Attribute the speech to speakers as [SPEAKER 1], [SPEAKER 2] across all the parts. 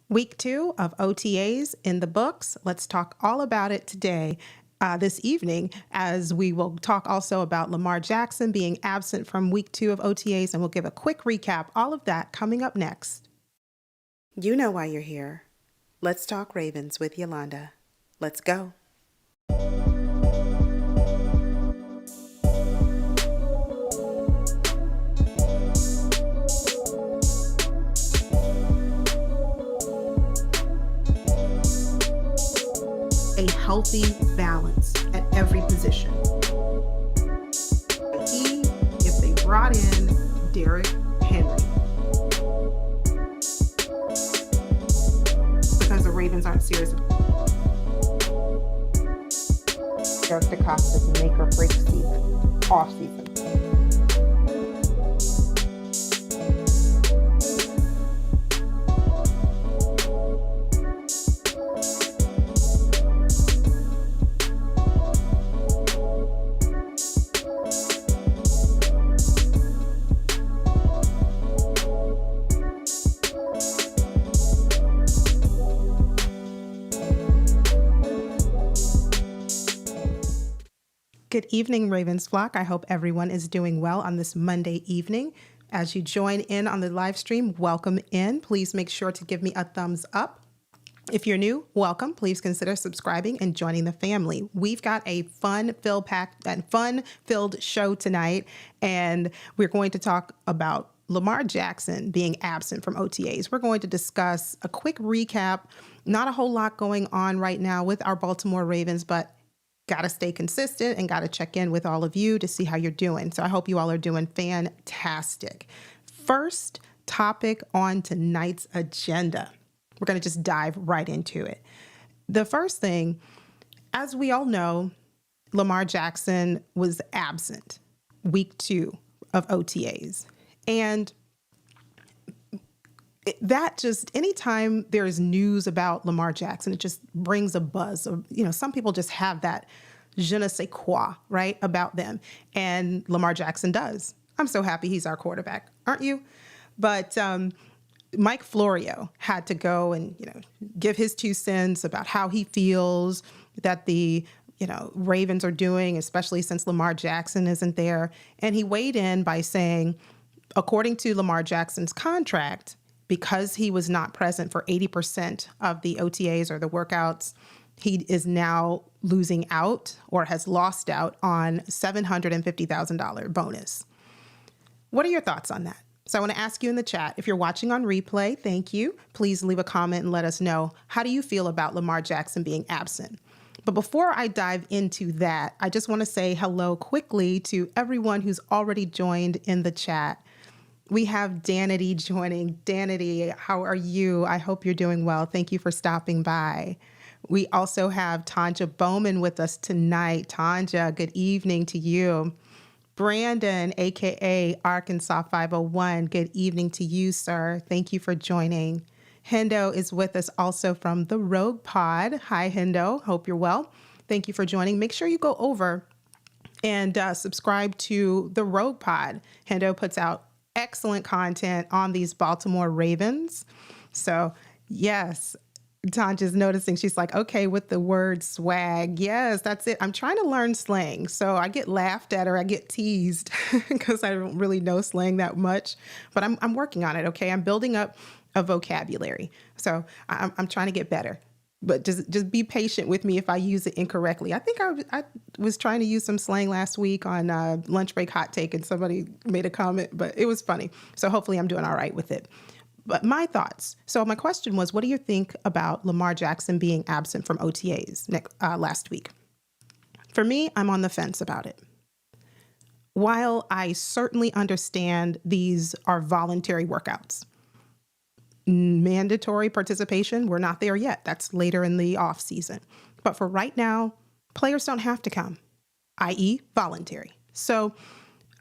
[SPEAKER 1] Week 2 of OTAs in the books. Let's talk all about it today, this evening, as we will talk also about Lamar Jackson being absent from week 2 of OTAs, and we'll give a quick recap. All of that coming up next. You know why you're here. Let's talk Ravens with Yolanda. Let's go. A healthy balance at every position. If they brought in Derrick Henry, because the Ravens aren't serious. Eric DeCosta's make or break season, off season. Good evening, Ravens flock. I hope everyone is doing well on this Monday evening. As you join in on the live stream, welcome in. Please make sure to give me a thumbs up. If you're new, welcome. Please consider subscribing and joining the family. We've got a fun-filled show tonight, and we're going to talk about Lamar Jackson being absent from OTAs. We're going to discuss a quick recap. Not a whole lot going on right now with our Baltimore Ravens, but got to stay consistent and got to check in with all of you to see how you're doing. So I hope you all are doing fantastic. First topic on tonight's agenda. We're going to just dive right into it. The first thing, as we all know, Lamar Jackson was absent week 2 of OTAs. And that just, anytime there's news about Lamar Jackson, it just brings a buzz of, some people just have that je ne sais quoi, right, about them. And Lamar Jackson does. I'm so happy he's our quarterback, aren't you? But Mike Florio had to go and, give his 2 cents about how he feels that the Ravens are doing, especially since Lamar Jackson isn't there. And he weighed in by saying, according to Lamar Jackson's contract, because he was not present for 80% of the OTAs or the workouts, he is now losing out or has lost out on $750,000 bonus. What are your thoughts on that? So I want to ask you in the chat, if you're watching on replay, thank you. Please leave a comment and let us know, how do you feel about Lamar Jackson being absent? But before I dive into that, I just want to say hello quickly to everyone who's already joined in the chat. We have Danity joining. Danity, how are you? I hope you're doing well. Thank you for stopping by. We also have Tanja Bowman with us tonight. Tanja, good evening to you. Brandon, aka Arkansas 501, good evening to you, sir. Thank you for joining. Hendo is with us also from the Rogue Pod. Hi, Hendo. Hope you're well. Thank you for joining. Make sure you go over and subscribe to the Rogue Pod. Hendo puts out excellent content on these Baltimore Ravens. So yes, Tanja's noticing. She's like, okay, with the word swag. Yes, that's it. I'm trying to learn slang. So I get laughed at or I get teased because I don't really know slang that much, but I'm working on it. Okay. I'm building up a vocabulary. So I'm trying to get better, but just be patient with me if I use it incorrectly. I think I was trying to use some slang last week on Lunch Break Hot Take, and somebody made a comment, but it was funny. So hopefully I'm doing all right with it. But my thoughts. So my question was, what do you think about Lamar Jackson being absent from OTAs last week? For me, I'm on the fence about it. While I certainly understand these are voluntary workouts, mandatory participation, we're not there yet. That's later in the off season. But for right now, players don't have to come, i.e. voluntary. So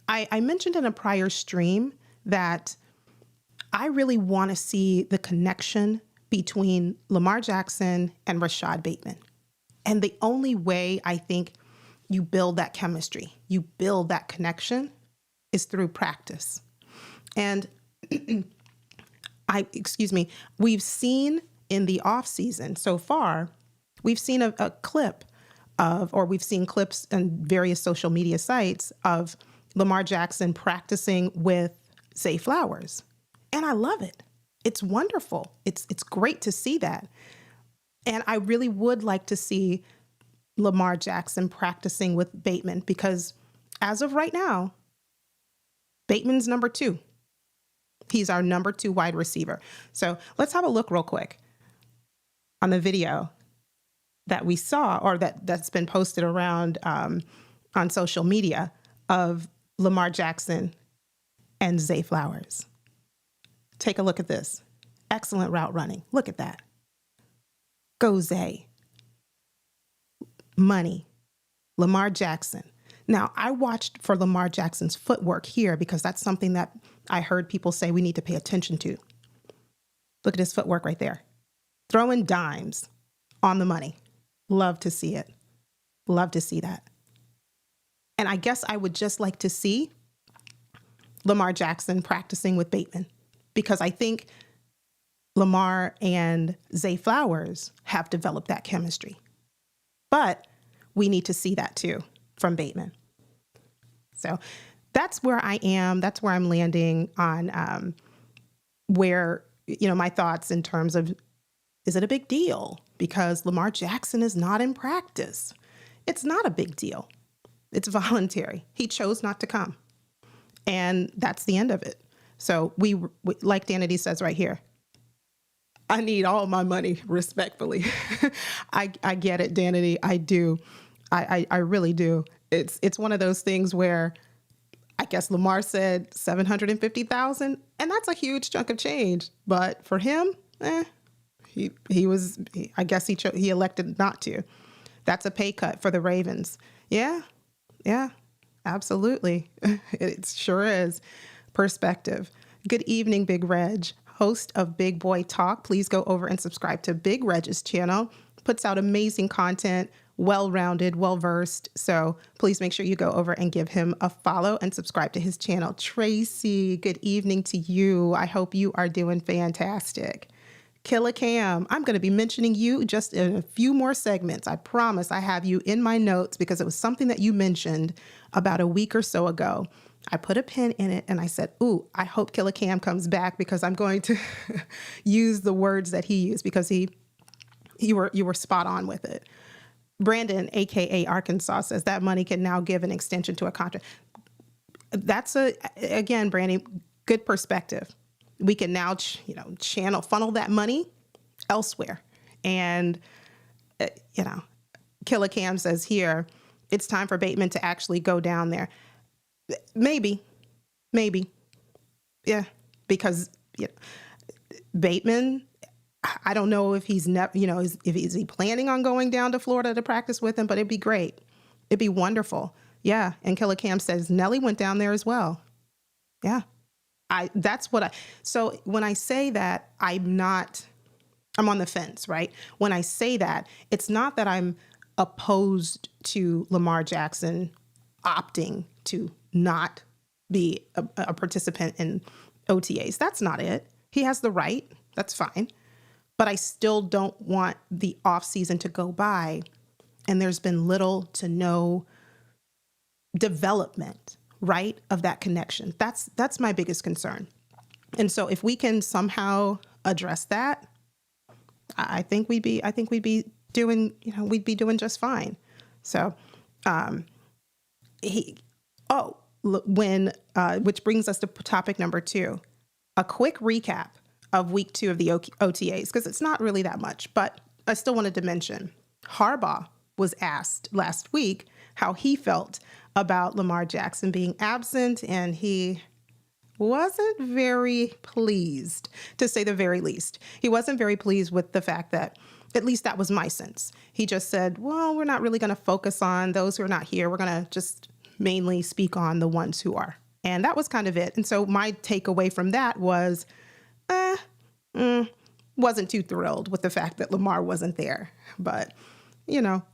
[SPEAKER 1] I mentioned in a prior stream that I really want to see the connection between Lamar Jackson and Rashad Bateman. And the only way I think you build that chemistry, you build that connection, is through practice. And we've seen in the off season so far, we've seen a clip of, or we've seen clips on various social media sites of Lamar Jackson practicing with Zay Flowers. And I love it. It's wonderful. It's great to see that. And I really would like to see Lamar Jackson practicing with Bateman, because as of right now, Bateman's number 2. He's our number 2 wide receiver. So let's have a look real quick on the video that we saw, or that's been posted around on social media, of Lamar Jackson and Zay Flowers. Take a look at this. Excellent route running. Look at that. Go Zay. Money. Lamar Jackson. Now, I watched for Lamar Jackson's footwork here because that's something that I heard people say we need to pay attention to. Look at his footwork right there. Throwing dimes on the money. Love to see it. Love to see that. And I guess I would just like to see Lamar Jackson practicing with Bateman, because I think Lamar and Zay Flowers have developed that chemistry. But we need to see that too from Bateman. So that's where I am. That's where I'm landing on where, my thoughts in terms of, is it a big deal because Lamar Jackson is not in practice? It's not a big deal. It's voluntary. He chose not to come. And that's the end of it. So we like Danity says right here, I need all my money, respectfully. I get it, Danity. I do. I really do. It's one of those things where I guess Lamar said $750,000, and that's a huge chunk of change. But for him, he elected not to. That's a pay cut for the Ravens. Yeah, absolutely. It sure is. Perspective. Good evening, Big Reg, host of Big Boy Talk. Please go over and subscribe to Big Reg's channel. Puts out amazing content, well-rounded, well-versed. So please make sure you go over and give him a follow and subscribe to his channel. Tracy, good evening to you. I hope you are doing fantastic. Killer Cam, I'm going to be mentioning you just in a few more segments. I promise I have you in my notes because it was something that you mentioned about a week or so ago. I put a pin in it and I said, ooh, I hope Killer Cam comes back because I'm going to use the words that he used, because you were spot on with it. Brandon, AKA Arkansas, says that money can now give an extension to a contract. That's again, Brandon, good perspective. We can now, funnel that money elsewhere. And, Killer Cam says here, it's time for Bateman to actually go down there. Maybe. Yeah. Because, Bateman, I don't know if he's is he planning on going down to Florida to practice with him, but it'd be great. It'd be wonderful. Yeah. And Killer Cam says Nelly went down there as well. Yeah. So when I say that, I'm on the fence, right? When I say that, it's not that I'm opposed to Lamar Jackson opting to not be a participant in OTAs. That's not it. He has the right. That's fine. But I still don't want the off season to go by and there's been little to no development, right, of that connection. That's my biggest concern. And so if we can somehow address that, I think we'd be doing just fine. So, which brings us to topic number 2, a quick recap of week 2 of the OTAs, because it's not really that much, but I still wanted to mention Harbaugh was asked last week how he felt about Lamar Jackson being absent, and he wasn't very pleased, to say the very least. He wasn't very pleased with the fact that, at least that was my sense. He just said, well, we're not really going to focus on those who are not here. We're going to just mainly speak on the ones who are. And that was kind of it. And so my takeaway from that was, wasn't too thrilled with the fact that Lamar wasn't there. But,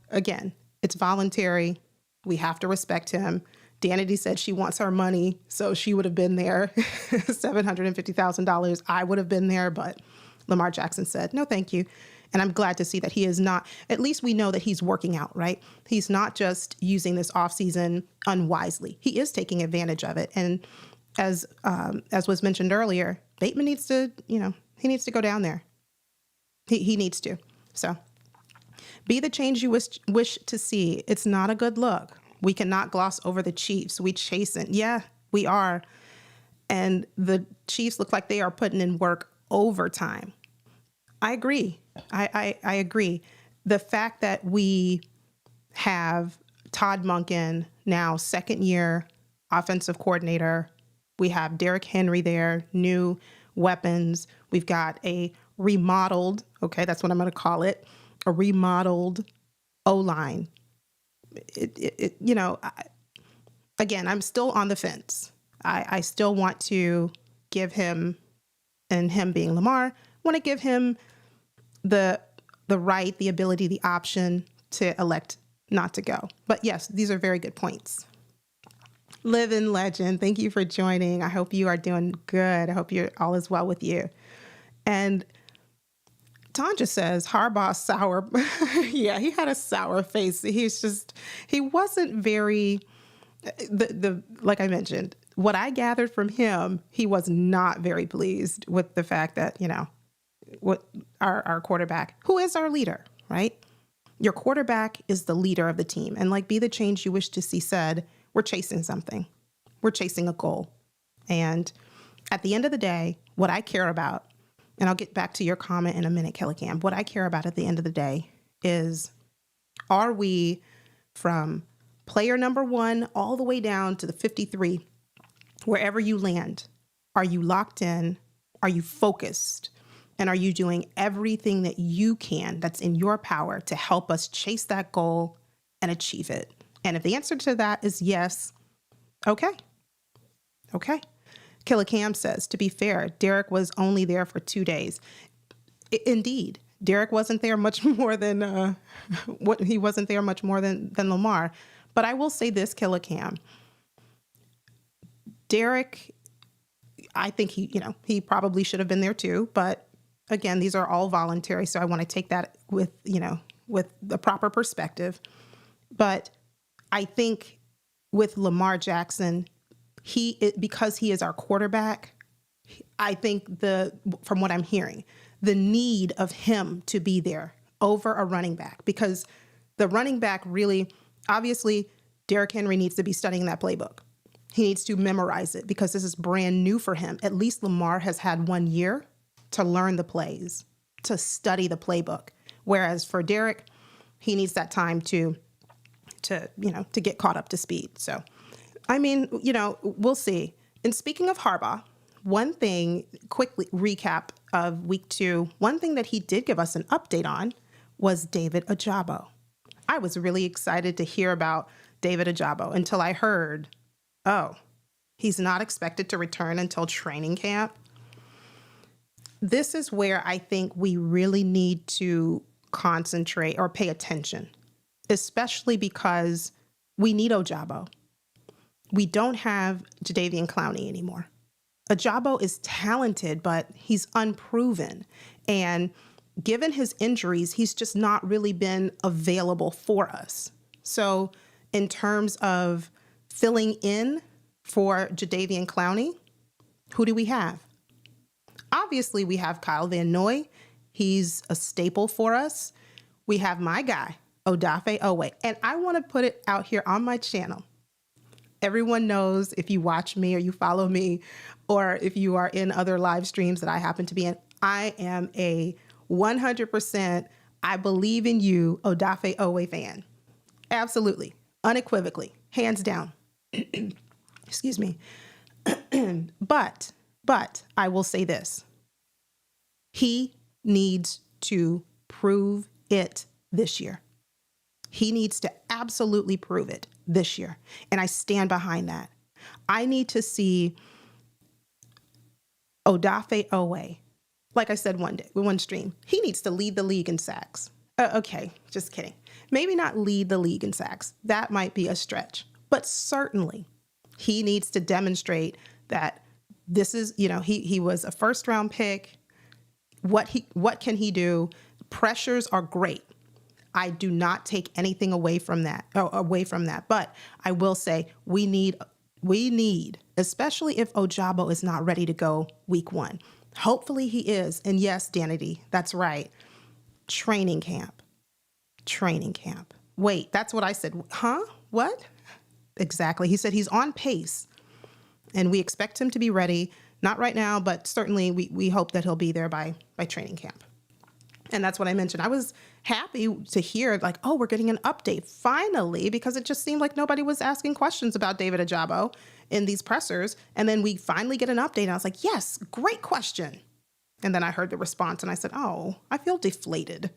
[SPEAKER 1] again, it's voluntary. We have to respect him. Danity said she wants her money, so she would have been there. $750,000. I would have been there, but Lamar Jackson said, no, thank you. And I'm glad to see that he is not, at least we know that he's working out, right? He's not just using this offseason unwisely. He is taking advantage of it. And as was mentioned earlier, Bateman needs to, he needs to go down there. He needs to. So be the change you wish to see. It's not a good look. We cannot gloss over the Chiefs. We chasing. Yeah, we are. And the Chiefs look like they are putting in work overtime. I agree. I agree. The fact that we have Todd Monken, now second year offensive coordinator. We have Derrick Henry there, new weapons. We've got a remodeled, okay, that's what I'm going to call it, a remodeled O-line. Again, I'm still on the fence. I still want to give him, and him being Lamar, want to give him the right, the ability, the option to elect not to go. But yes, these are very good points. Living legend, thank you for joining. I hope you are doing good. I hope all is well with you. And Tanja says Harbaugh sour. Yeah, he had a sour face. He wasn't very, like I mentioned, what I gathered from him, he was not very pleased with the fact that, what our quarterback, who is our leader, right? Your quarterback is the leader of the team. And like Be the Change You Wish to See said, we're chasing something. We're chasing a goal. And at the end of the day, what I care about, and I'll get back to your comment in a minute, Kelly Cam, what I care about at the end of the day is, are we from player number 1 all the way down to the 53, wherever you land, are you locked in? Are you focused? And are you doing everything that you can that's in your power to help us chase that goal and achieve it? And if the answer to that is yes, okay. Killer Cam says, to be fair, Derek was only there for 2 days. Indeed, Derek wasn't there much more than he wasn't there much more than Lamar. But I will say this, Killer Cam. Derek, I think he probably should have been there too. But again, these are all voluntary, so I want to take that with the proper perspective. But I think with Lamar Jackson, because he is our quarterback, I think from what I'm hearing, the need of him to be there over a running back, because the running back really, obviously, Derrick Henry needs to be studying that playbook. He needs to memorize it because this is brand new for him. At least Lamar has had 1 year to learn the plays, to study the playbook. Whereas for Derrick, he needs that time to get caught up to speed. So, I mean, we'll see. And speaking of Harbaugh, one thing, quickly recap of week 2, one thing that he did give us an update on was David Ojabo. I was really excited to hear about David Ojabo until I heard, he's not expected to return until training camp. This is where I think we really need to concentrate or pay attention, especially because we need Ojabo. We don't have Jadeveon Clowney anymore. Ojabo is talented, but he's unproven. And given his injuries, he's just not really been available for us. So in terms of filling in for Jadeveon Clowney, who do we have? Obviously, we have Kyle Van Noy. He's a staple for us. We have my guy, Odafe Oweh. And I want to put it out here on my channel. Everyone knows, if you watch me or you follow me, or if you are in other live streams that I happen to be in, I am a 100% I believe in you, Odafe Oweh fan. Absolutely. Unequivocally. Hands down. Excuse me. But I will say this. He needs to prove it this year. He needs to absolutely prove it this year. And I stand behind that. I need to see Odafe Oweh. Like I said one stream, he needs to lead the league in sacks. Okay, just kidding. Maybe not lead the league in sacks. That might be a stretch. But certainly, he needs to demonstrate that this is, he was a first-round pick. What can he do? Pressures are great. I do not take anything away from that. But I will say we need, especially if Ojabo is not ready to go week 1. Hopefully he is. And yes, Danity, that's right. Training camp. Wait, that's what I said. Huh? What? Exactly. He said he's on pace and we expect him to be ready. Not right now, but certainly we hope that he'll be there by training camp. And that's what I mentioned. I was happy to hear like, oh, we're getting an update finally, because it just seemed like nobody was asking questions about David Ojabo in these pressers. And then we finally get an update. And I was like, yes, great question. And then I heard the response and I said, oh, I feel deflated.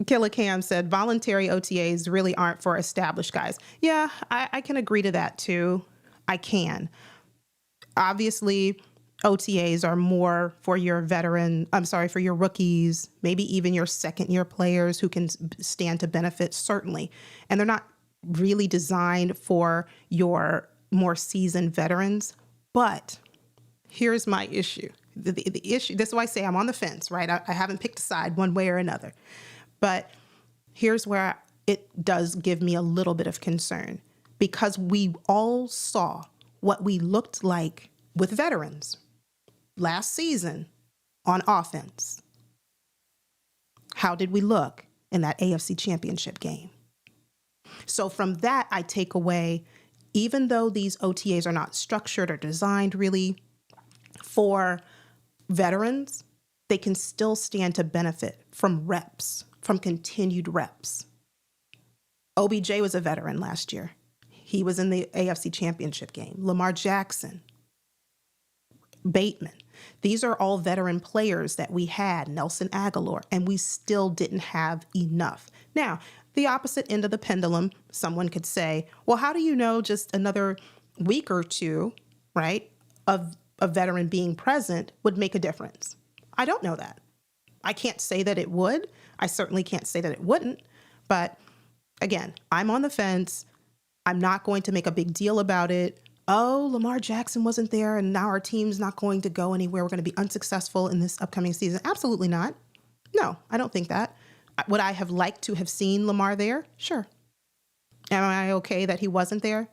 [SPEAKER 1] Killer Cam said, voluntary OTAs really aren't for established guys. Yeah, I can agree to that too. I can. Obviously, OTAs are more for your for your rookies, maybe even your second year players who can stand to benefit, certainly. And they're not really designed for your more seasoned veterans. But here's my issue. The issue, this is why I say I'm on the fence, right? I haven't picked a side one way or another. But here's where it does give me a little bit of concern, because we all saw what we looked like with veterans last season on offense. How did we look in that AFC Championship game? So from that, I take away, even though these OTAs are not structured or designed really for veterans, they can still stand to benefit from reps, from continued reps. OBJ was a veteran last year. He was in the AFC Championship game. Lamar Jackson, Bateman. These are all veteran players that we had, Nelson Aguilar, and we still didn't have enough. Now, the opposite end of the pendulum, someone could say, well, how do you know just another week or two, right, of a veteran being present would make a difference? I don't know that. I can't say that it would. I certainly can't say that it wouldn't. But again, I'm on the fence. I'm not going to make a big deal about it. Oh, Lamar Jackson wasn't there and now our team's not going to go anywhere. We're going to be unsuccessful in this upcoming season. Absolutely not. No, I don't think that. Would I have liked to have seen Lamar there? Sure. Am I okay that he wasn't there?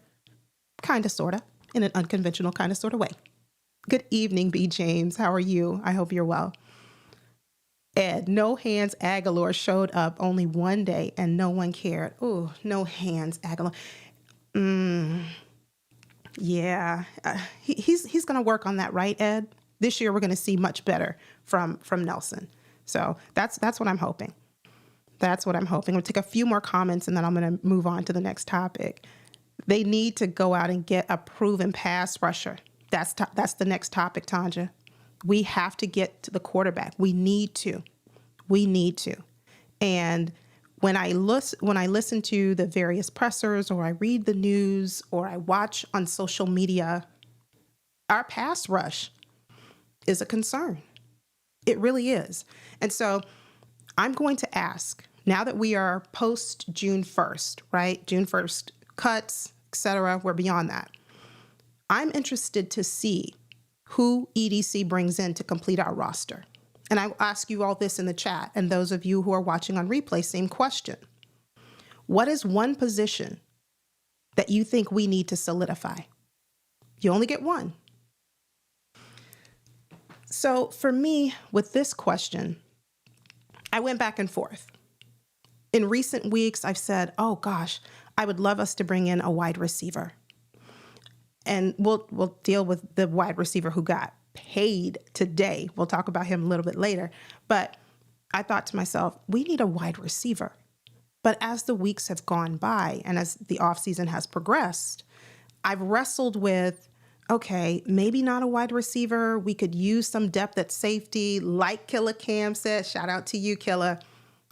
[SPEAKER 1] Kind of, sort of, in an unconventional kind of sort of way. Good evening, B. James. How are you? I hope you're well. Ed, No Hands Aguilar showed up only one day and no one cared. Oh, No Hands Aguilar. Yeah, he's going to work on that, right, Ed? This year we're going to see much better from Nelson. So that's what I'm hoping. That's what I'm hoping. We'll take a few more comments and then I'm going to move on to the next topic. They need to go out and get a proven pass rusher. That's the next topic, Tanja. We have to get to the quarterback. We need to. And when I listen to the various pressers, or I read the news, or I watch on social media, our pass rush is a concern. It really is. And so I'm going to ask, now that we are post June 1st, right? June 1st cuts, etc. We're beyond that. I'm interested to see who EDC brings in to complete our roster. And I will ask you all this in the chat, and those of you who are watching on replay, same question. What is one position that you think we need to solidify? You only get one. So for me, with this question, I went back and forth. In recent weeks, I've said, oh gosh, I would love us to bring in a wide receiver. And we'll deal with the wide receiver who got paid today. We'll talk about him a little bit later. But I thought to myself, we need a wide receiver. But as the weeks have gone by and as the offseason has progressed, I've wrestled with, okay, maybe not a wide receiver. We could use some depth at safety, like Killer Cam said. Shout out to you, Killer.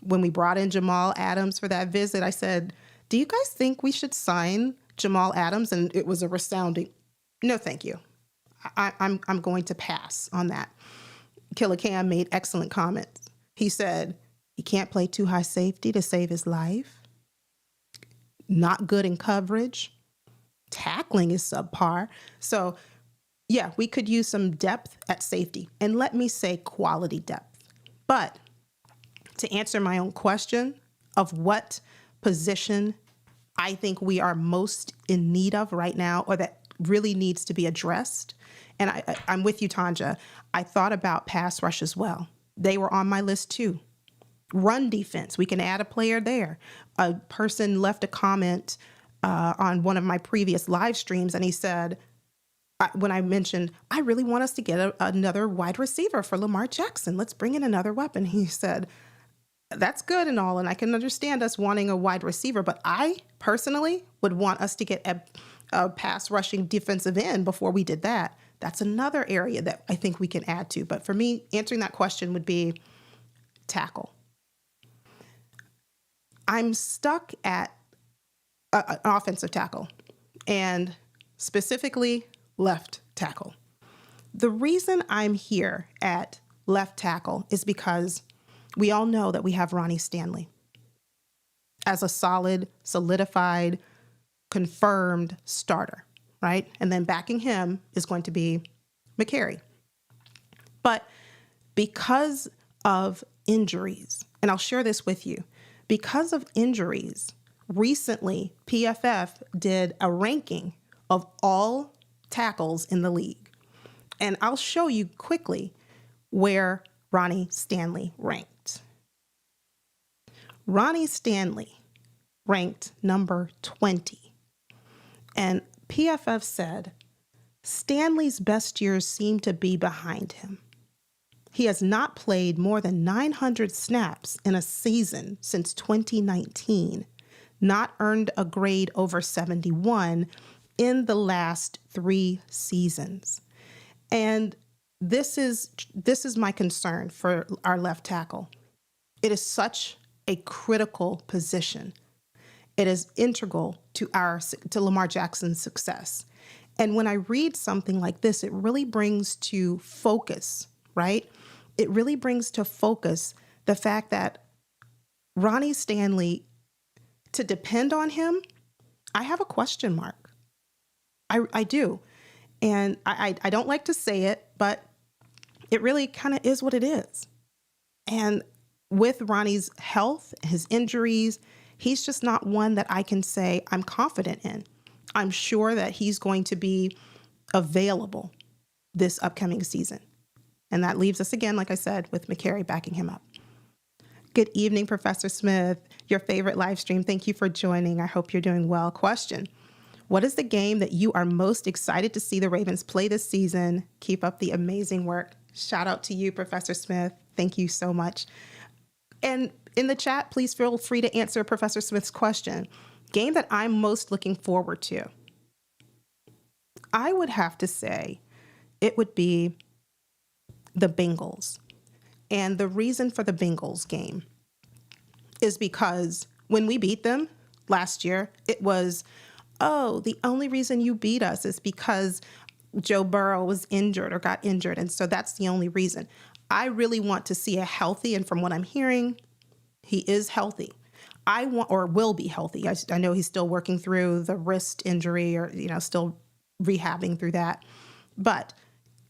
[SPEAKER 1] When we brought in Jamal Adams for that visit, I said, do you guys think we should sign Jamal Adams? And it was a resounding, no, thank you. I'm going to pass on that. Killer Cam made excellent comments. He said, he can't play too high safety to save his life. Not good in coverage. Tackling is subpar. So yeah, we could use some depth at safety. And let me say quality depth. But to answer my own question of what position I think we are most in need of right now, or that really needs to be addressed. And I'm with you, Tanja. I thought about pass rush as well. They were on my list too. Run defense, we can add a player there. A person left a comment on one of my previous live streams, and he said, when I mentioned, I really want us to get another wide receiver for Lamar Jackson. Let's bring in another weapon. He said, that's good and all, and I can understand us wanting a wide receiver, but I personally would want us to get a pass rushing defensive end before we did that. That's another area that I think we can add to. But for me, answering that question would be tackle. I'm stuck at an offensive tackle, and specifically left tackle. The reason I'm here at left tackle is because we all know that we have Ronnie Stanley as a solid, solidified, confirmed starter, right? And then backing him is going to be McCary. But because of injuries, and I'll share this with you, because of injuries, recently PFF did a ranking of all tackles in the league. And I'll show you quickly where Ronnie Stanley ranked. Ronnie Stanley ranked number 20. And PFF said, Stanley's best years seem to be behind him. He has not played more than 900 snaps in a season since 2019, not earned a grade over 71 in the last 3 seasons. And this is my concern for our left tackle. It is such a critical position. It is integral to Lamar Jackson's success. And when I read something like this, it really brings to focus, right? It really brings to focus the fact that Ronnie Stanley, to depend on him, I have a question mark. I do. And I don't like to say it, but it really kind of is what it is. And with Ronnie's health, his injuries, he's just not one that I can say I'm confident in. I'm sure that he's going to be available this upcoming season. And that leaves us again, like I said, with McCary backing him up. Good evening, Professor Smith, your favorite live stream. Thank you for joining. I hope you're doing well. Question: what is the game that you are most excited to see the Ravens play this season? Keep up the amazing work. Shout out to you, Professor Smith. Thank you so much. And in the chat, please feel free to answer Professor Smith's question. Game that I'm most looking forward to. I would have to say it would be the Bengals. And the reason for the Bengals game is because when we beat them last year, it was, oh, the only reason you beat us is because Joe Burrow was injured or got injured. And so that's the only reason. I really want to see a healthy, and from what I'm hearing, he is healthy. I want, or will be healthy. I know he's still working through the wrist injury, or, still rehabbing through that. But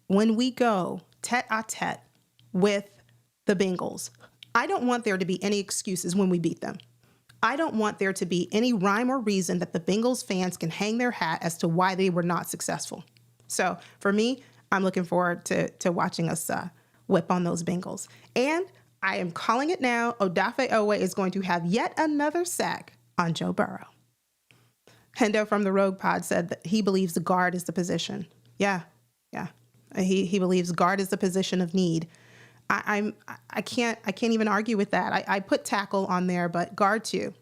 [SPEAKER 1] when we go tete-a-tete with the Bengals, I don't want there to be any excuses when we beat them. I don't want there to be any rhyme or reason that the Bengals fans can hang their hat as to why they were not successful. So for me, I'm looking forward to watching us whip on those Bengals. And I am calling it now. Odafe Owe is going to have yet another sack on Joe Burrow. Hendo from the Rogue Pod said that he believes the guard is the position. Yeah. He believes guard is the position of need. I can't even argue with that. I put tackle on there, but guard too.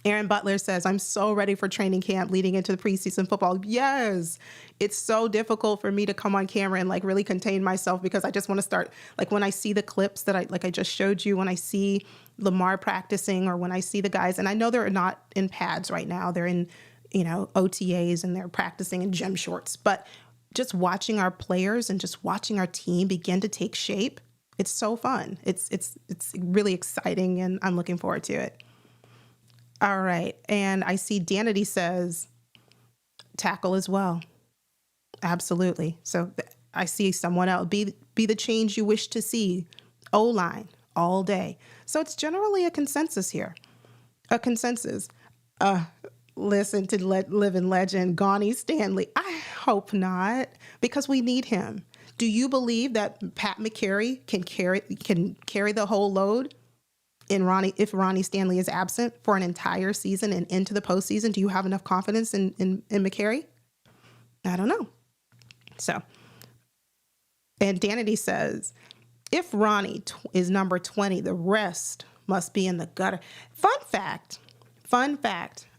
[SPEAKER 1] Aaron Butler says, I'm so ready for training camp leading into the preseason football. Yes, it's so difficult for me to come on camera and really contain myself, because I just want to start, when I see the clips that I just showed you, when I see Lamar practicing, or when I see the guys, and I know they're not in pads right now, they're in, OTAs, and they're practicing in gym shorts, but just watching our players and just watching our team begin to take shape, it's so fun. It's really exciting, and I'm looking forward to it. All right. And I see Danity says tackle as well. Absolutely. So I see someone else. Be the change you wish to see. O-line all day. So it's generally a consensus here. A consensus. Listen to living legend Gani Stanley. I hope not, because we need him. Do you believe that Pat McCary can carry the whole load if Ronnie Stanley is absent for an entire season and into the postseason? Do you have enough confidence in McCary? I don't know. So, and Danity says, if Ronnie is number 20, the rest must be in the gutter. Fun fact.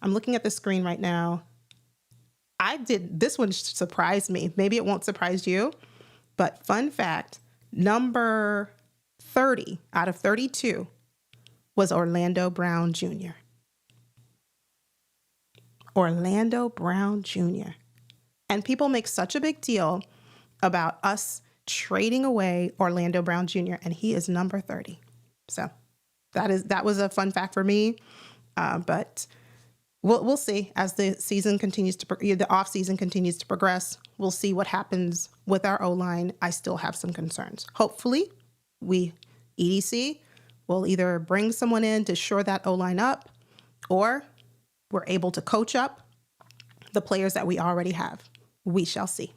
[SPEAKER 1] I'm looking at the screen right now. This one surprised me. Maybe it won't surprise you, but fun fact, number 30 out of 32 was Orlando Brown Jr. Orlando Brown Jr. And people make such a big deal about us trading away Orlando Brown Jr., and he is number 30. So that was a fun fact for me. But we'll see as the season continues the off season continues to progress. We'll see what happens with our O-line. I still have some concerns. Hopefully, EDC will either bring someone in to shore that O-line up, or we're able to coach up the players that we already have. We shall see.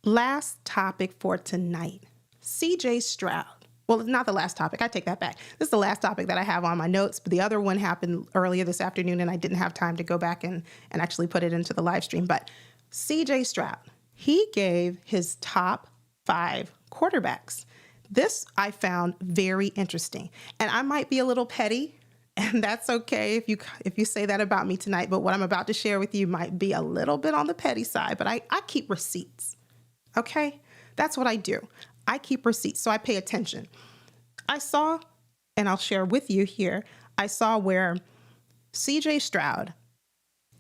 [SPEAKER 1] Last topic for tonight, CJ Stroud. Well, it's not the last topic. I take that back. This is the last topic that I have on my notes, but the other one happened earlier this afternoon, and I didn't have time to go back and actually put it into the live stream. But CJ Stroud, he gave his top 5 quarterbacks. This I found very interesting, and I might be a little petty, and that's okay if you say that about me tonight. But what I'm about to share with you might be a little bit on the petty side, but I keep receipts. Okay? That's what I do. I keep receipts, so I pay attention. I saw, and I'll share with you here, I saw where CJ Stroud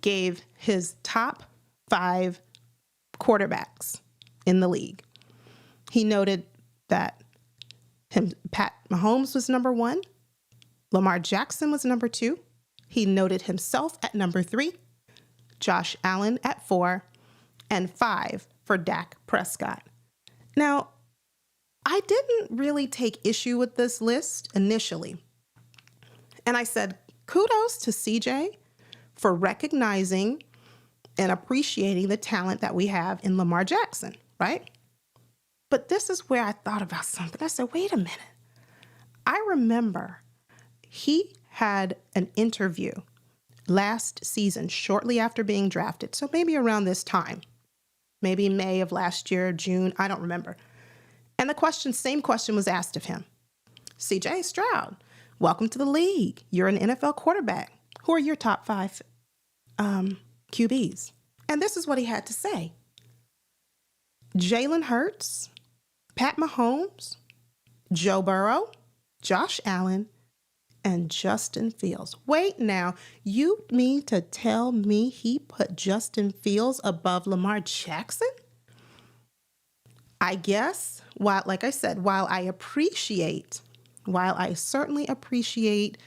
[SPEAKER 1] gave his top 5 quarterbacks in the league. He noted that Pat Mahomes was number 1, Lamar Jackson was number 2. He noted himself at number 3, Josh Allen at 4, and 5 for Dak Prescott. Now, I didn't really take issue with this list initially. And I said, kudos to CJ for recognizing and appreciating the talent that we have in Lamar Jackson, right? But this is where I thought about something. I said, wait a minute. I remember he had an interview last season, shortly after being drafted. So maybe around this time, maybe May of last year, June, I don't remember. And same question was asked of him. CJ Stroud, welcome to the league. You're an NFL quarterback. Who are your top 5 QBs? And this is what he had to say. Jalen Hurts, Pat Mahomes, Joe Burrow, Josh Allen, and Justin Fields. Wait now, you mean to tell me he put Justin Fields above Lamar Jackson? I guess, while I certainly appreciate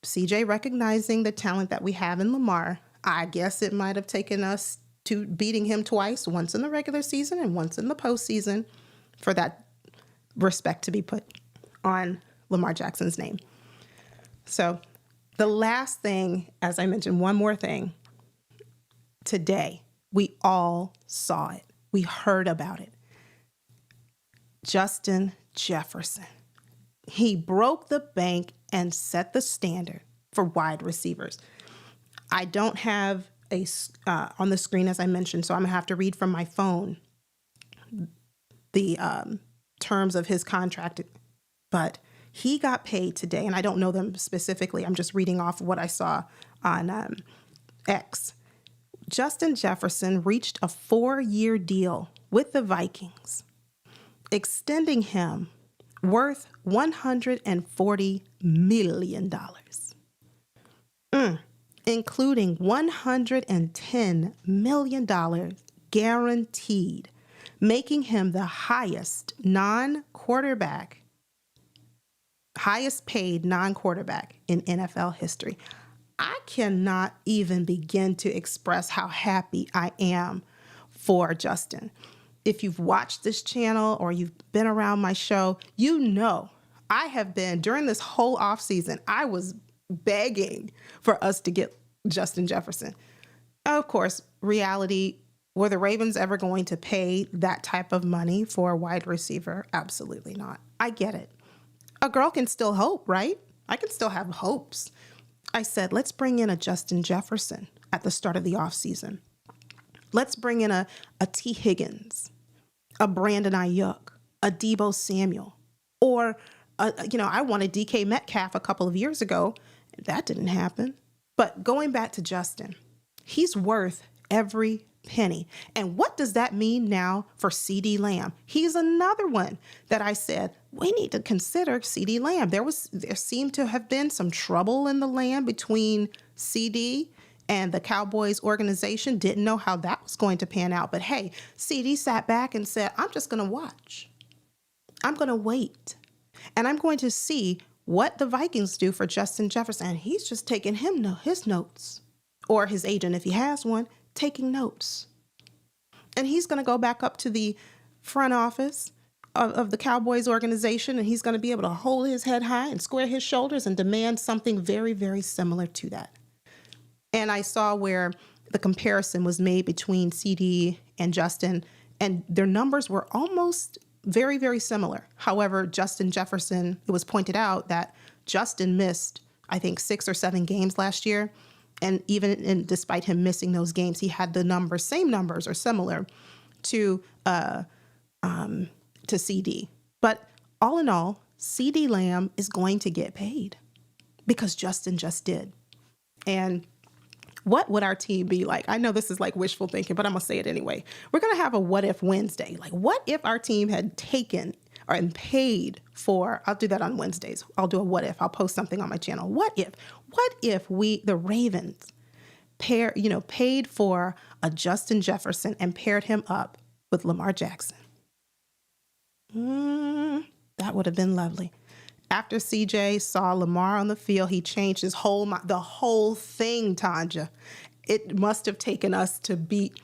[SPEAKER 1] CJ recognizing the talent that we have in Lamar, I guess it might have taken us to beating him twice, once in the regular season and once in the postseason, for that respect to be put on Lamar Jackson's name. So the last thing, as I mentioned, one more thing. Today, we all saw it. We heard about it. Justin Jefferson. He broke the bank and set the standard for wide receivers. I don't have on the screen, as I mentioned, so I'm going to have to read from my phone the terms of his contract. But he got paid today, and I don't know them specifically. I'm just reading off what I saw on X. Justin Jefferson reached a 4-year deal with the Vikings, extending him worth $140 million, including $110 million guaranteed, making him the highest paid non-quarterback in NFL history. I cannot even begin to express how happy I am for Justin. If you've watched this channel or you've been around my show, you know I have been, during this whole off season, I was begging for us to get Justin Jefferson. Of course, reality, were the Ravens ever going to pay that type of money for a wide receiver? Absolutely not. I get it. A girl can still hope, right? I can still have hopes. I said, let's bring in a Justin Jefferson at the start of the offseason. Let's bring in a T. Higgins, a Brandon Ayuk, a Deebo Samuel, or, I wanted DK Metcalf a couple of years ago. That didn't happen. But going back to Justin, he's worth every penny. And what does that mean now for CD Lamb? He's another one that I said, we need to consider CD Lamb. There seemed to have been some trouble in the land between CD and the Cowboys organization. Didn't know how that was going to pan out. But hey, CD sat back and said, I'm just going to watch. I'm going to wait. And I'm going to see what the Vikings do for Justin Jefferson. And he's just taking his notes, or his agent, if he has one, taking notes. And he's going to go back up to the front office of the Cowboys organization, and he's going to be able to hold his head high and square his shoulders and demand something very, very similar to that. And I saw where the comparison was made between CD and Justin, and their numbers were almost very, very similar. However, Justin Jefferson, it was pointed out that Justin missed, I think, 6 or 7 games last year. And despite him missing those games, he had the same numbers or similar to CD. But all in all, CD Lamb is going to get paid because Justin just did. And what would our team be like? I know this is like wishful thinking, but I'm going to say it anyway. We're going to have a What If Wednesday. Like, what if our team had taken and paid for, I'll do that on Wednesdays. I'll do a what if. I'll post something on my channel. What if the Ravens, paid for a Justin Jefferson and paired him up with Lamar Jackson? That would have been lovely. After CJ saw Lamar on the field, he changed the whole thing, Tanja. It must have taken us to beat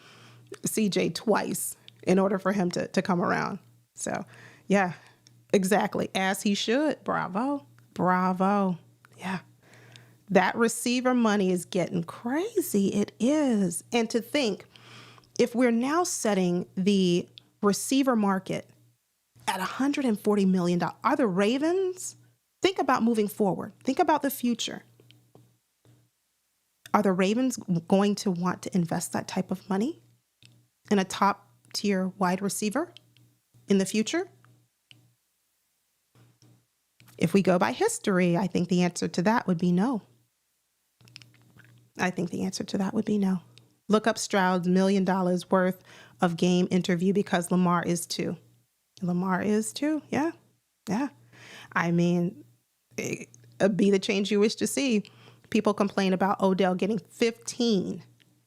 [SPEAKER 1] CJ twice in order for him to come around. So, yeah, exactly. As he should. Bravo. Yeah. That receiver money is getting crazy. It is. And to think, if we're now setting the receiver market at $140 million, are the Ravens, think about moving forward. Think about the future. Are the Ravens going to want to invest that type of money in a top tier wide receiver in the future? If we go by history, I think the answer to that would be no. Look up Stroud's $1 million worth of game interview because Lamar is too. Yeah. I mean, be the change you wish to see. People complain about Odell getting 15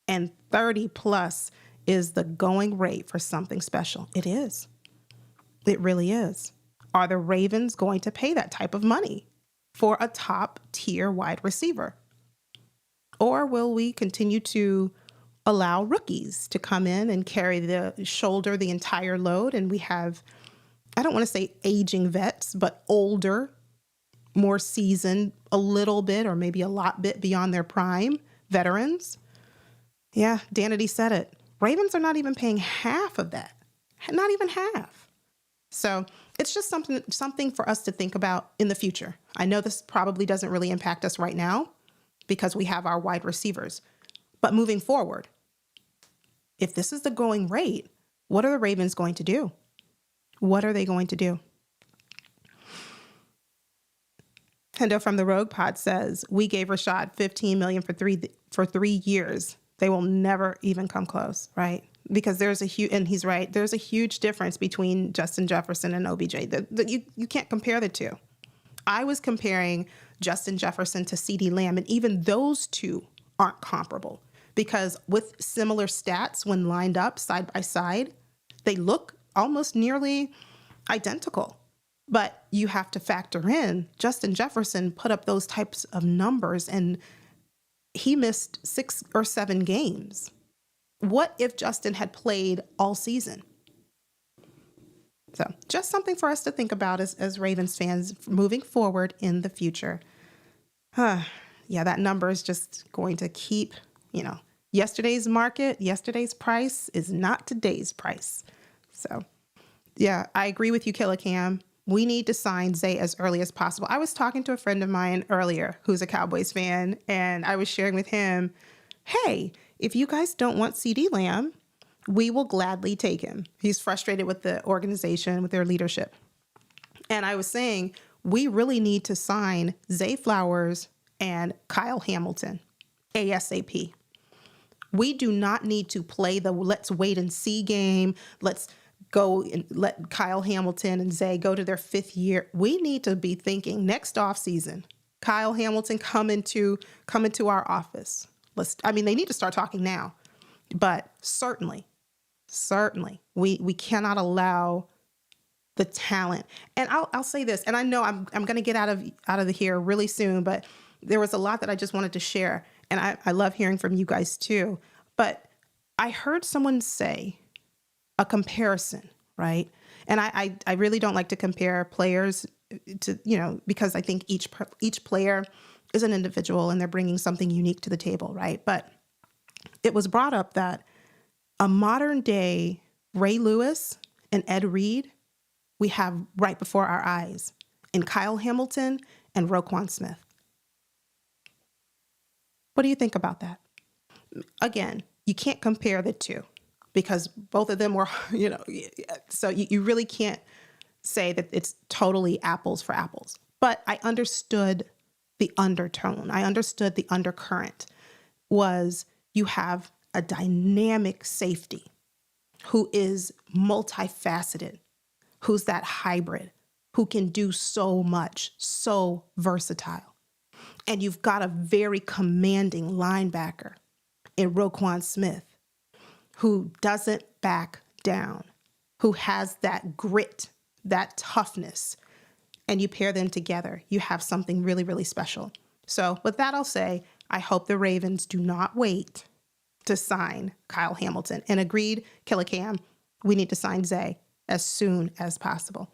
[SPEAKER 1] and 30 plus is the going rate for something special. It is. It really is. Are the Ravens going to pay that type of money for a top tier wide receiver? Or will we continue to allow rookies to come in and shoulder the entire load? And we have, I don't want to say aging vets, but older, more seasoned, a little bit or maybe a lot bit beyond their prime veterans. Yeah, Danity said it. Ravens are not even paying half of that. Not even half. So it's just something for us to think about in the future. I know this probably doesn't really impact us right now because we have our wide receivers. But moving forward, if this is the going rate, what are the Ravens going to do? What are they going to do? Hendo from the Rogue Pod says, we gave Rashad $15 million for 3 years. They will never even come close, right? Because there's and he's right, there's a huge difference between Justin Jefferson and OBJ. You can't compare the two. I was comparing Justin Jefferson to CeeDee Lamb, and even those two aren't comparable because with similar stats when lined up side by side, they look almost nearly identical. But you have to factor in Justin Jefferson put up those types of numbers and he missed 6 or 7 games. What if Justin had played all season? So just something for us to think about as Ravens fans moving forward in the future. Yeah, that number is just going to keep, yesterday's market, yesterday's price is not today's price. So yeah, I agree with you, Killer Cam. We need to sign Zay as early as possible. I was talking to a friend of mine earlier who's a Cowboys fan, and I was sharing with him, hey, if you guys don't want CeeDee Lamb, we will gladly take him. He's frustrated with the organization, with their leadership. And I was saying, we really need to sign Zay Flowers and Kyle Hamilton ASAP. We do not need to play the let's wait and see game. Let's go and let Kyle Hamilton and Zay go to their 5th year. We need to be thinking next offseason, Kyle Hamilton come into our office. They need to start talking now. But certainly, we cannot allow the talent. And I'll say this, and I know I'm going to get out of here really soon, but there was a lot that I just wanted to share, and I love hearing from you guys too. But I heard someone say a comparison, right? And I really don't like to compare players to, because I think each player is an individual and they're bringing something unique to the table, right? But it was brought up that a modern day Ray Lewis and Ed Reed we have right before our eyes in Kyle Hamilton and Roquan Smith. What do you think about that? Again, you can't compare the two because both of them were, so you really can't say that it's totally apples for apples. But I understood the undertone. I understood the undercurrent was you have a dynamic safety who is multifaceted, who's that hybrid, who can do so much, so versatile. And you've got a very commanding linebacker in Roquan Smith who doesn't back down, who has that grit, that toughness, and you pair them together, you have something really, really special. So with that, I'll say, I hope the Ravens do not wait to sign Kyle Hamilton. And agreed, Killer Cam, we need to sign Zay as soon as possible.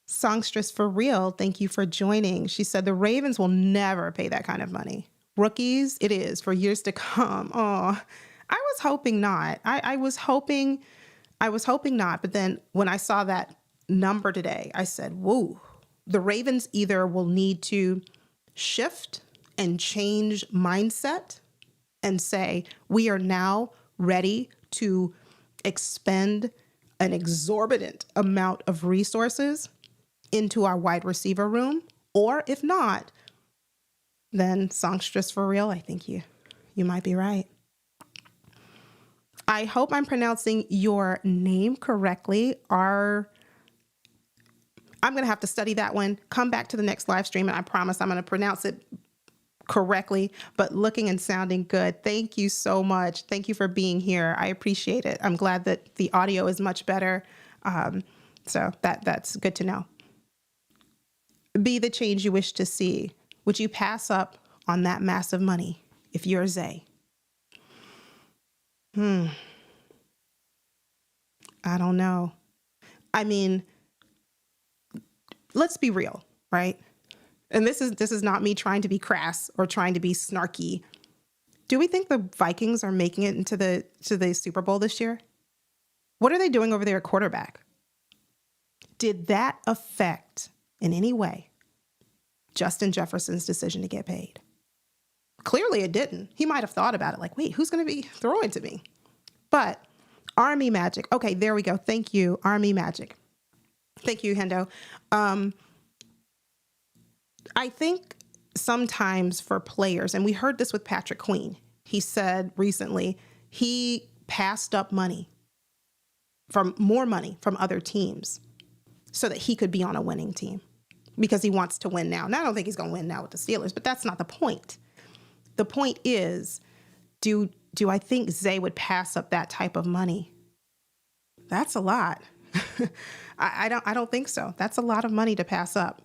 [SPEAKER 1] Songstress for real, thank you for joining. She said the Ravens will never pay that kind of money. Rookies, it is for years to come. Oh, I was hoping not. I was hoping not. But then when I saw that number today, I said, whoa, the Ravens either will need to shift and change mindset and say, we are now ready to expend an exorbitant amount of resources into our wide receiver room. Or if not, then songstress for real, I think you might be right. I hope I'm pronouncing your name correctly. I'm going to have to study that one. Come back to the next live stream, and I promise I'm going to pronounce it correctly, but looking and sounding good. Thank you so much. Thank you for being here. I appreciate it. I'm glad that the audio is much better. So that's good to know. Be the change you wish to see. Would you pass up on that massive money if you're Zay? I don't know. I mean, let's be real, right? And this is not me trying to be crass or trying to be snarky. Do we think the Vikings are making it into the Super Bowl this year? What are they doing over there at quarterback? Did that affect in any way Justin Jefferson's decision to get paid? Clearly it didn't. He might have thought about it like, wait, who's going to be throwing to me? But Army Magic. Okay, there we go. Thank you, Army Magic. Thank you, Hendo. I think sometimes for players, and we heard this with Patrick Queen, he said recently he passed up more money from other teams so that he could be on a winning team because he wants to win now. Now, I don't think he's going to win now with the Steelers, but that's not the point. The point is, do I think Zay would pass up that type of money? That's a lot. I don't think so. That's a lot of money to pass up.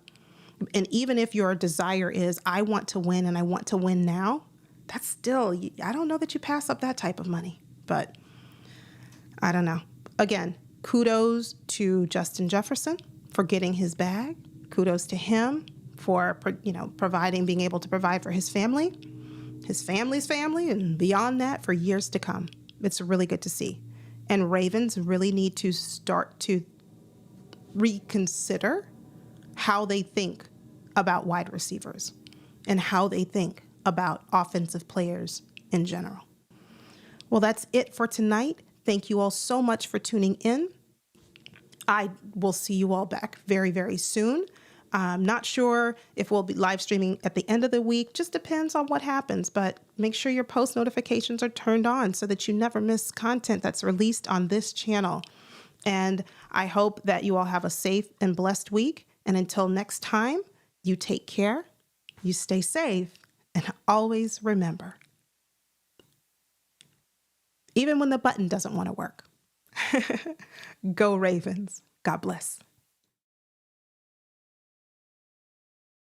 [SPEAKER 1] And even if your desire is, I want to win and I want to win now, that's still, I don't know that you pass up that type of money, but I don't know. Again, kudos to Justin Jefferson for getting his bag. Kudos to him for, providing, being able to provide for his family, his family's family, and beyond that for years to come. It's really good to see. And Ravens really need to start to reconsider how they think about wide receivers and how they think about offensive players in general. Well, that's it for tonight. Thank you all so much for tuning in. I will see you all back very, very soon. I'm not sure if we'll be live streaming at the end of the week. Just depends on what happens, but make sure your post notifications are turned on so that you never miss content that's released on this channel. And I hope that you all have a safe and blessed week. And until next time, you take care, you stay safe, and always remember, even when the button doesn't want to work, go Ravens. God bless.